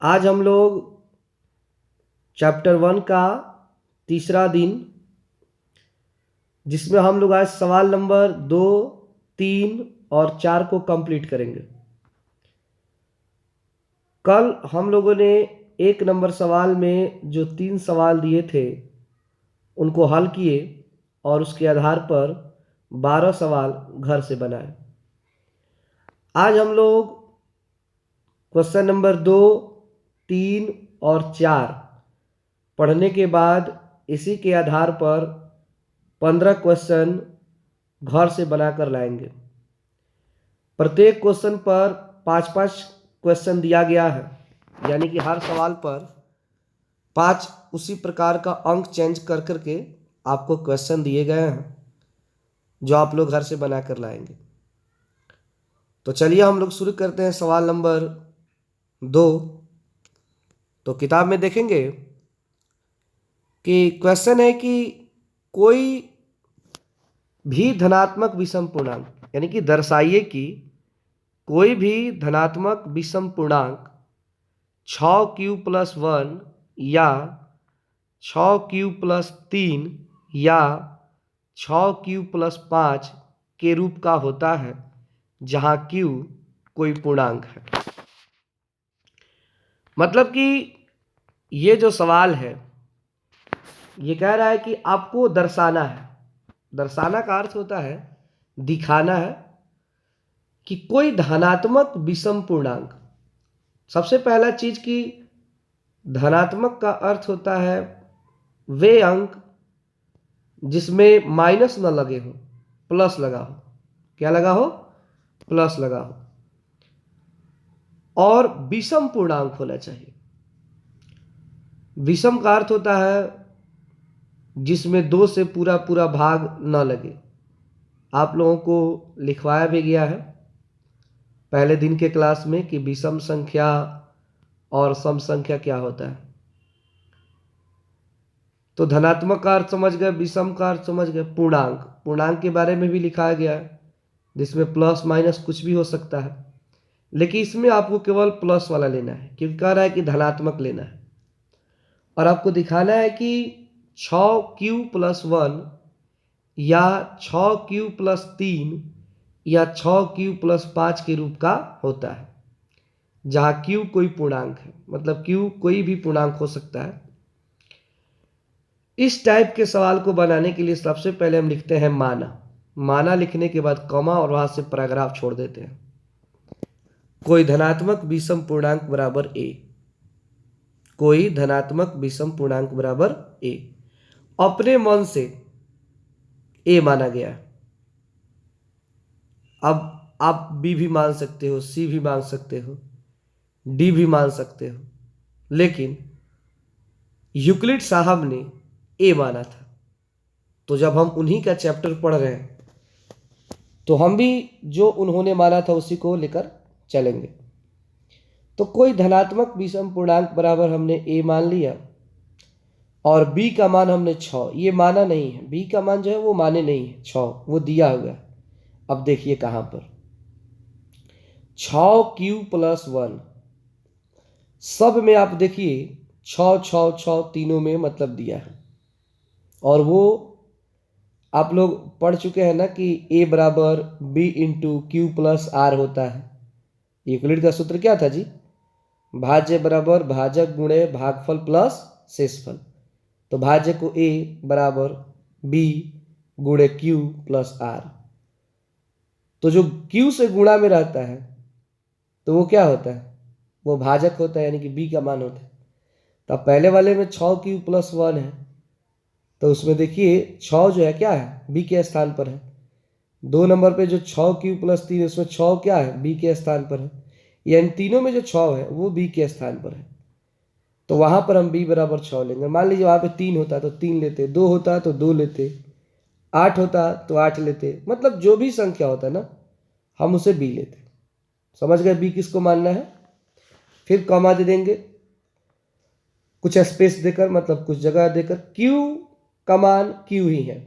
आज हम लोग चैप्टर 1 का तीसरा दिन, जिसमें हम लोग आज सवाल नंबर 2, 3 और 4 को कंप्लीट करेंगे। कल हम लोगों ने 1 नंबर सवाल में जो 3 सवाल दिए थे उनको हल किए और उसके आधार पर 12 सवाल घर से बनाए। आज हम लोग क्वेश्चन नंबर 2, 3 और 4 पढ़ने के बाद इसी के आधार पर 15 क्वेश्चन घर से बनाकर लाएंगे। प्रत्येक क्वेश्चन पर 5-5 क्वेश्चन दिया गया है, यानी कि हर सवाल पर 5 उसी प्रकार का अंक चेंज कर करके आपको क्वेश्चन दिए गए हैं जो आप लोग घर से बनाकर लाएंगे। तो चलिए हम लोग शुरू करते हैं सवाल नंबर 2। तो किताब में देखेंगे कि क्वेश्चन है कि कोई भी धनात्मक विषम पूर्णांक, यानी कि दर्शाइए कि कोई भी धनात्मक विषम पूर्णांक 6q+1 या 6q+3 या 6q+5 के रूप का होता है, जहां q कोई पूर्णांक है। मतलब कि ये जो सवाल है ये कह रहा है कि आपको दर्शाना है। दर्शाना का अर्थ होता है दिखाना है कि कोई धनात्मक विषम पूर्णांक। सबसे पहला चीज कि धनात्मक का अर्थ होता है वे अंक जिसमें माइनस न लगे हो, प्लस लगा हो। क्या लगा हो? प्लस लगा हो। और विषम पूर्णांक होना चाहिए। विषम का अर्थ होता है जिसमें 2 से पूरा पूरा भाग न लगे। आप लोगों को लिखवाया भी गया है पहले दिन के क्लास में कि विषम संख्या और सम संख्या क्या होता है। तो धनात्मक का अर्थ समझ गए, विषम का अर्थ समझ गए। पूर्णांक, पूर्णांक के बारे में भी लिखाया गया है जिसमें प्लस माइनस कुछ भी हो सकता है, लेकिन इसमें आपको केवल प्लस वाला लेना है क्योंकि कह रहा है कि धनात्मक लेना है। और आपको दिखाना है कि 6q+1 या 6q+3 या 6q+5 के रूप का होता है, जहां q कोई पूर्णांक है। मतलब q कोई भी पूर्णांक हो सकता है। इस टाइप के सवाल को बनाने के लिए सबसे पहले हम लिखते हैं माना। माना लिखने के बाद कॉमा और वहां से पैराग्राफ छोड़ देते हैं। कोई धनात्मक विषम पूर्णांक बराबर a। कोई धनात्मक विषम पूर्णांक बराबर a। अपने मन से a माना गया। अब आप b भी मान सकते हो, c भी मान सकते हो, d भी मान सकते हो, लेकिन यूक्लिड साहब ने a माना था। तो जब हम उन्हीं का चैप्टर पढ़ रहे हैं तो हम भी जो उन्होंने माना था उसी को लेकर चलेंगे। तो कोई धनात्मक विषम पूर्णांक बराबर हमने a मान लिया और b का मान हमने 6। ये माना नहीं है, b का मान जो है वो माने नहीं है, 6 वो दिया हुआ है। अब देखिए कहां पर 6q+1 सब में आप देखिए 6 6 6 तीनों में मतलब दिया है। और वो आप लोग पढ़ चुके हैं ना कि a बराबर b×q+r होता है। यूक्लिड का सूत्र क्या था जी? भाज्य बराबर भाजक गुणे भागफल प्लस शेषफल। तो भाज्य को a बराबर b×q+r। तो जो q से गुणा में रहता है तो वो क्या होता है? वो भाजक होता है, यानी कि b का मान होता है। तो अब पहले वाले में 6q+1 है तो उसमें देखिए 6 जो है क्या है? b के स्थान पर है। 2 नंबर पे जो 6q+3 उसमें 6 क्या है? b के स्थान पर है। यानी तीनों में जो 6 है वो b के स्थान पर है। तो वहां पर हम b बराबर 6 लेंगे। मान लीजिए वहां पे 3 होता तो 3 लेते, 2 होता तो 2 लेते, 8 होता तो 8 लेते। मतलब जो भी संख्या होता है ना हम उसे b लेते। समझ गए b किसको मानना है? फिर कॉमा दे देंगे कुछ स्पेस देकर, मतलब कुछ जगह देकर। q का मान q ही है।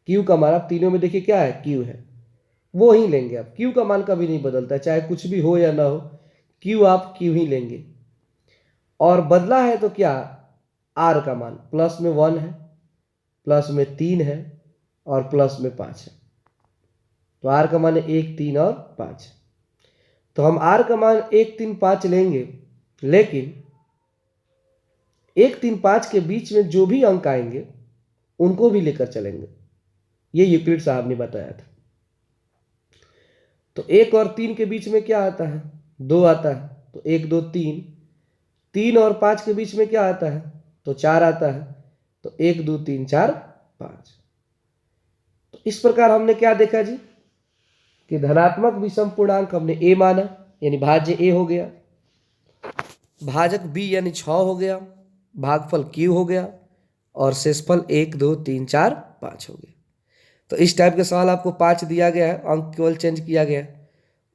q का मान आप तीनों में देखिए क्या है? q है, वो ही लेंगे आप। q का मान कभी नहीं बदलता, चाहे कुछ भी हो या ना हो, q आप q ही लेंगे। और बदला है तो क्या, आर का मान प्लस में 1 है, प्लस में 3 है और प्लस में 5 है। तो आर का मान है 1, 3 और 5। तो हम आर का मान 1, 3, 5 लेंगे, लेकिन 1, 3, 5 के बीच में जो भी अंक आएंगे उनको भी लेकर चलेंगे। ये यूक्लिड साहब ने बताया था। तो 1 और 3 के बीच में क्या आता है, 2 आता है, तो 1, 2, 3। 3 और 5 के बीच में क्या आता है, तो 4 आता है, तो 1, 2, 3, 4, 5। तो इस प्रकार हमने क्या देखा जी, कि धनात्मक विषम पूर्णांक हमने ए माना, यानी भाज्य ए हो गया, भाजक बी यानी 6 हो गया, भागफल क्यू हो गया और शेषफल 1, 2, 3, 4, 5 हो गया। तो इस टाइप के सवाल आपको 5 दिया गया है, अंक केवल चेंज किया गया है,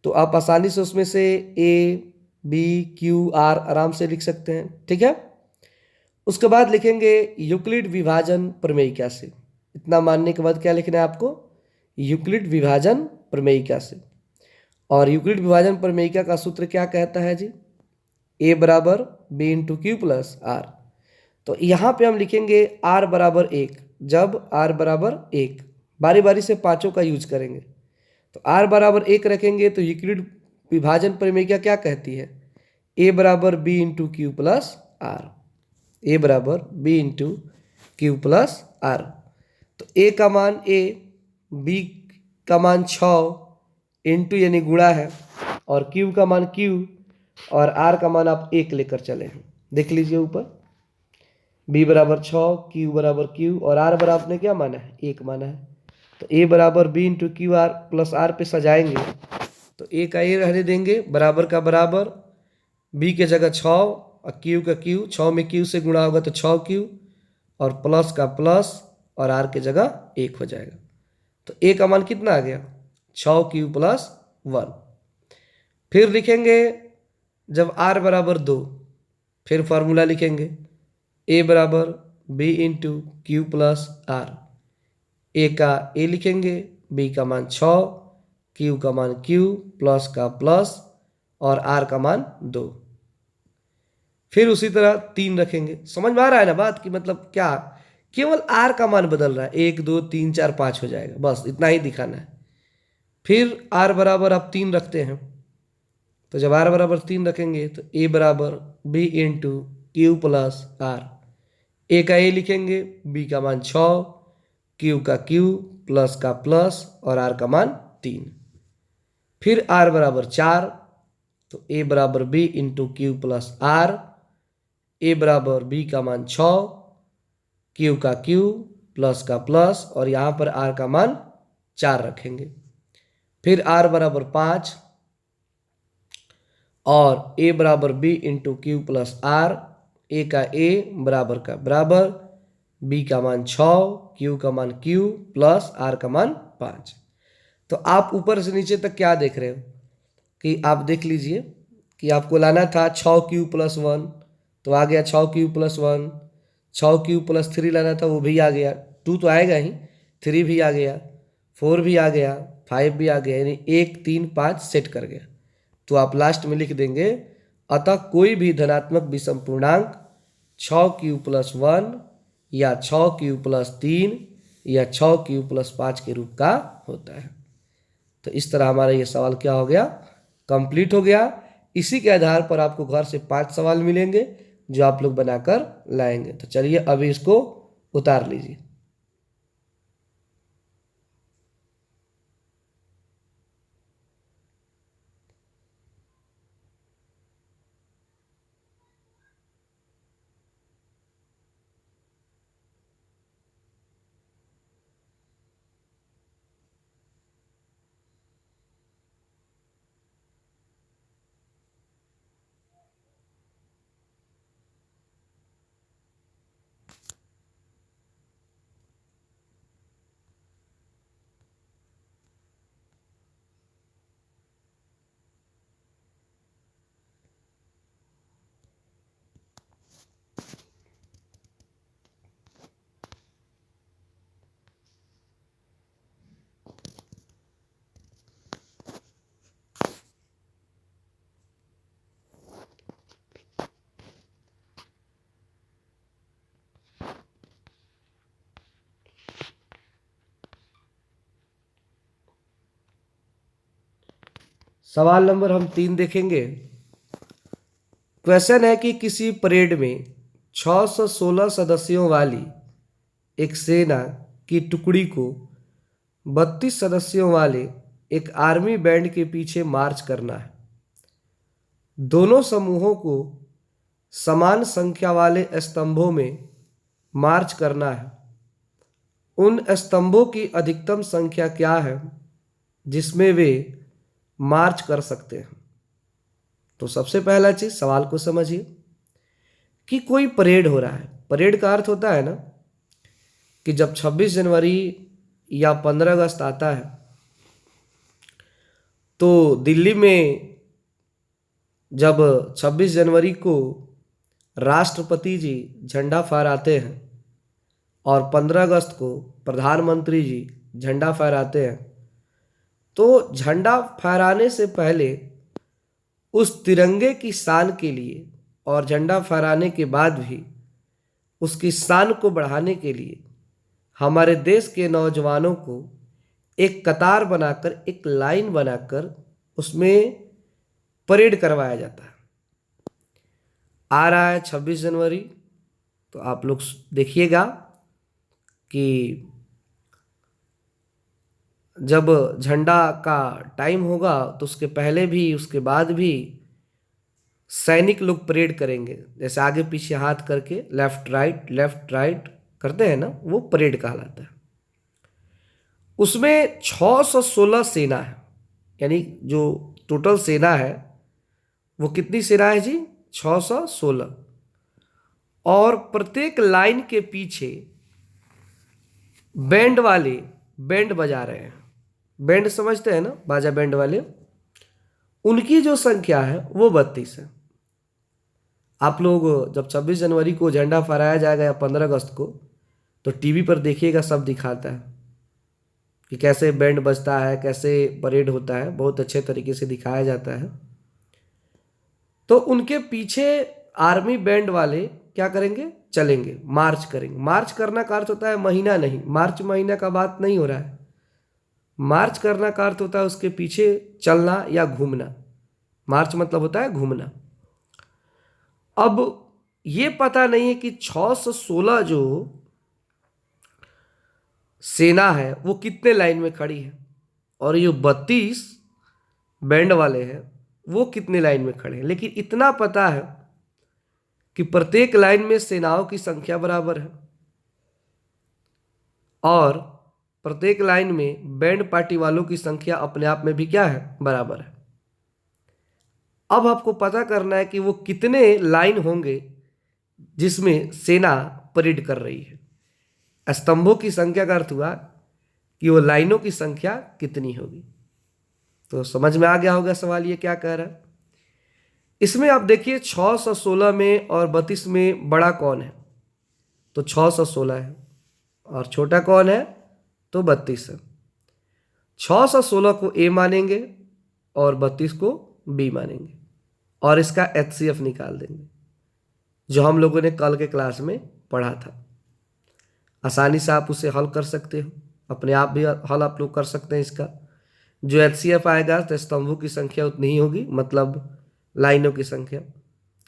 तो आप आसानी से उसमें से ए, बी, क्यू, आर आराम से लिख सकते हैं। ठीक है। उसके बाद लिखेंगे यूक्लिड विभाजन प्रमेयिका से। इतना मानने के बाद क्या लिखना है आपको, यूक्लिड विभाजन प्रमेयिका से। और यूक्लिड विभाजन प्रमेयिका का सूत्र क्या कहता है जी, ए बराबर B into Q plus R. तो यहाँ पे हम लिखेंगे आर बराबर 1, जब आर बराबर 1, बारी बारी से पांचों का यूज करेंगे। तो आर बराबर 1 रखेंगे तो यूक्लिड विभाजन प्रमेयिका क्या कहती है, ए बराबर B into Q plus R, A बराबर B into Q plus R. तो ए का मान ए, बी का मान 6 इंटू यानी गुणा है, और क्यू का मान क्यू, और आर का मान आप 1 लेकर चले हैं। देख लीजिए ऊपर, बी बराबर 6, क्यू बराबर क्यू और आर बराबर आपने क्या माना है, 1 माना है। तो ए बराबर B into Q R plus R पे सजाएंगे तो ए का ए रहने देंगे, बराबर का बराबर, बी के जगह 6 और क्यू का क्यू, 6 में क्यू से गुणा होगा तो 6 क्यू, और प्लस का प्लस और आर के जगह 1 हो जाएगा। तो ए का मान कितना आ गया, 6 क्यू प्लस 1। फिर लिखेंगे जब आर बराबर 2, फिर फॉर्मूला लिखेंगे ए बराबर B into Q plus R. A का ए लिखेंगे, बी का मान 6, क्यू का मान क्यू, प्लस का प्लस और आर का मान 2। फिर उसी तरह 3 रखेंगे। समझ में आ रहा है ना बात, कि मतलब क्या, केवल आर का मान बदल रहा है, 1, 2, 3, 4, 5 हो जाएगा, बस इतना ही दिखाना है। फिर आर बराबर आप 3 रखते हैं, तो जब आर बराबर 3 रखेंगे तो ए बराबर B into Q plus R. A का ए लिखेंगे, बी का मान 6, क्यू का क्यू, प्लस का प्लस और आर का मान 3। फिर आर बराबर 4, तो ए बराबर B into Q plus R. A बराबर बी का मान 6, क्यू का क्यू, प्लस का प्लस और यहाँ पर आर का मान 4 रखेंगे। फिर आर बराबर 5 और ए बराबर B into Q plus R. A का ए बराबर का बराबर, बी का मान 6, क्यू का मान क्यू, प्लस आर का मान 5। तो आप ऊपर से नीचे तक क्या देख रहे हो, कि आप देख लीजिए कि आपको लाना था 6 क्यू प्लस 1, तो आ गया 6 क्यू प्लस 1। 6 क्यू प्लस 3 लाना था, वो भी आ गया, 2 तो आएगा ही, 3 भी आ गया, 4 भी आ गया, 5 भी आ गया, यानी 1, 3, 5 सेट कर गया। तो आप लास्ट में लिख देंगे अतः कोई भी धनात्मक विषम पूर्णांक 6 क्यू प्लस 1 या 6 क्यू प्लस 3 या 6 क्यू प्लस 5 के रूप का होता है। तो इस तरह हमारा ये सवाल क्या हो गया, कंप्लीट हो गया। इसी के आधार पर आपको घर से 5 सवाल मिलेंगे जो आप लोग बनाकर लाएंगे। तो चलिए अभी इसको उतार लीजिए। सवाल नंबर हम 3 देखेंगे। क्वेश्चन है कि किसी परेड में 616 सदस्यों वाली एक सेना की टुकड़ी को 32 सदस्यों वाले एक आर्मी बैंड के पीछे मार्च करना है। दोनों समूहों को समान संख्या वाले स्तंभों में मार्च करना है। उन स्तंभों की अधिकतम संख्या क्या है जिसमें वे मार्च कर सकते हैं? तो सबसे पहला चीज, सवाल को समझिए कि कोई परेड हो रहा है। परेड का अर्थ होता है ना कि जब 26 जनवरी या 15 अगस्त आता है तो दिल्ली में जब 26 जनवरी को राष्ट्रपति जी झंडा फहराते हैं और 15 अगस्त को प्रधानमंत्री जी झंडा फहराते हैं, तो झंडा फहराने से पहले उस तिरंगे की शान के लिए और झंडा फहराने के बाद भी उसकी शान को बढ़ाने के लिए हमारे देश के नौजवानों को एक कतार बनाकर, एक लाइन बनाकर उसमें परेड करवाया जाता है। आ रहा है 26 जनवरी, तो आप लोग देखिएगा कि जब झंडा का टाइम होगा तो उसके पहले भी उसके बाद भी सैनिक लोग परेड करेंगे। जैसे आगे पीछे हाथ करके लेफ्ट राइट करते हैं ना, वो परेड कहलाता है। उसमें 616 सेना है, यानी जो टोटल सेना है वो कितनी सेना है जी? 616। और प्रत्येक लाइन के पीछे बैंड वाले बैंड बजा रहे हैं। बैंड समझते हैं ना, बाजा बैंड वाले, उनकी जो संख्या है वो 32 है। आप लोग जब 26 जनवरी को झंडा फहराया जाएगा या 15 अगस्त को, तो टीवी पर देखिएगा, सब दिखाता है कि कैसे बैंड बजता है, कैसे परेड होता है, बहुत अच्छे तरीके से दिखाया जाता है। तो उनके पीछे आर्मी बैंड वाले क्या करेंगे? चलेंगे, मार्च करेंगे। मार्च करना का अर्थ होता है महीना नहीं, मार्च महीना का बात नहीं हो रहा है। मार्च करना का अर्थ होता है उसके पीछे चलना या घूमना। मार्च मतलब होता है घूमना। अब ये पता नहीं है कि 616 जो सेना है वो कितने लाइन में खड़ी है, और ये 32 बैंड वाले हैं वो कितने लाइन में खड़े हैं। लेकिन इतना पता है कि प्रत्येक लाइन में सेनाओं की संख्या बराबर है और प्रत्येक लाइन में बैंड पार्टी वालों की संख्या अपने आप में भी क्या है? बराबर है। अब आपको पता करना है कि वो कितने लाइन होंगे जिसमें सेना परेड कर रही है। स्तंभों की संख्या का अर्थ हुआ कि वो लाइनों की संख्या कितनी होगी। तो समझ में आ गया होगा सवाल ये क्या कह रहा है। इसमें आप देखिए 616 में और 32 में बड़ा कौन है? तो 616 है। और छोटा कौन है? तो 32 है। 616 को ए मानेंगे और 32 को बी मानेंगे और इसका HCF निकाल देंगे, जो हम लोगों ने कल के क्लास में पढ़ा था। आसानी से आप उसे हल कर सकते हो, अपने आप भी हल आप लोग कर सकते हैं इसका। जो HCF आएगा तो स्तंभों की संख्या उतनी ही होगी, मतलब लाइनों की संख्या।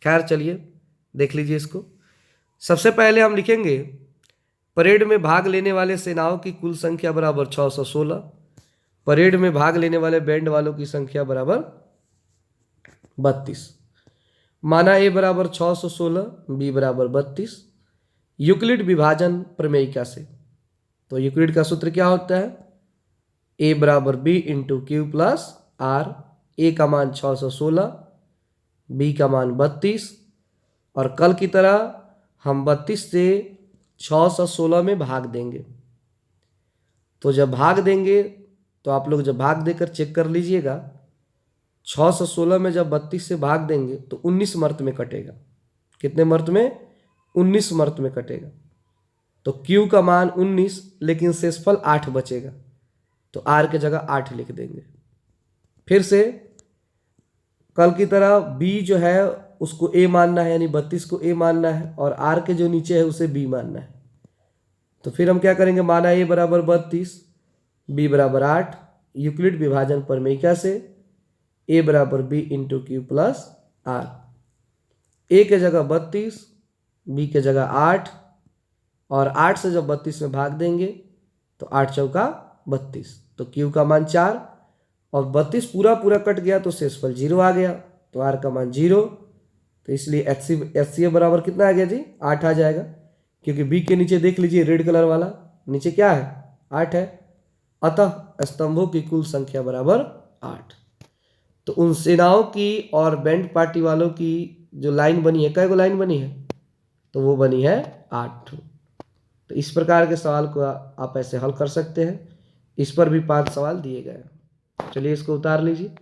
खैर चलिए देख लीजिए इसको। सबसे पहले हम लिखेंगे परेड में भाग लेने वाले सेनाओं की कुल संख्या बराबर 616। परेड में भाग लेने वाले बैंड वालों की संख्या बराबर 32। माना ए बराबर 616, बी बराबर 32। यूक्लिड विभाजन प्रमेयिका से, तो यूक्लिड का सूत्र क्या होता है? ए बराबर B into Q plus R. A का मान 616, बी का मान 32, और कल की तरह हम 32 से 616 में भाग देंगे। तो जब भाग देंगे तो आप लोग जब भाग देकर चेक कर लीजिएगा, 616 में जब 32 से भाग देंगे तो 19 मर्त में कटेगा। कितने मर्त में? 19 मर्त में कटेगा। तो Q का मान 19, लेकिन शेषफल 8 बचेगा, तो R की जगह 8 लिख देंगे। फिर से कल की तरह B जो है उसको A मानना है, यानी 32 को A मानना है, और R के जो नीचे है उसे B मानना है। तो फिर हम क्या करेंगे? माना A बराबर 32, B बराबर 8। यूक्लिड विभाजन प्रमेयिका से ए बराबर B into Q plus R. A के जगह 32, बी के जगह 8, और 8 से जब 32 में भाग देंगे तो 8 चौका 32, तो क्यू का मान 4, और 32 पूरा पूरा कट गया तो शेषफल 0 आ गया, तो आर का मान 0। तो इसलिए एच सी बराबर कितना आ गया जी, 8 आ जाएगा, क्योंकि बी के नीचे देख लीजिए रेड कलर वाला नीचे क्या है, 8 है। अतः स्तंभों की कुल संख्या बराबर 8। तो उन सेनाओं की और बैंड पार्टी वालों की जो लाइन बनी है, कई लाइन बनी है, तो वो बनी है 8। तो इस प्रकार के सवाल को आप ऐसे हल कर सकते हैं। इस पर भी 5 सवाल दिए गए हैं। चलिए इसको उतार लीजिए।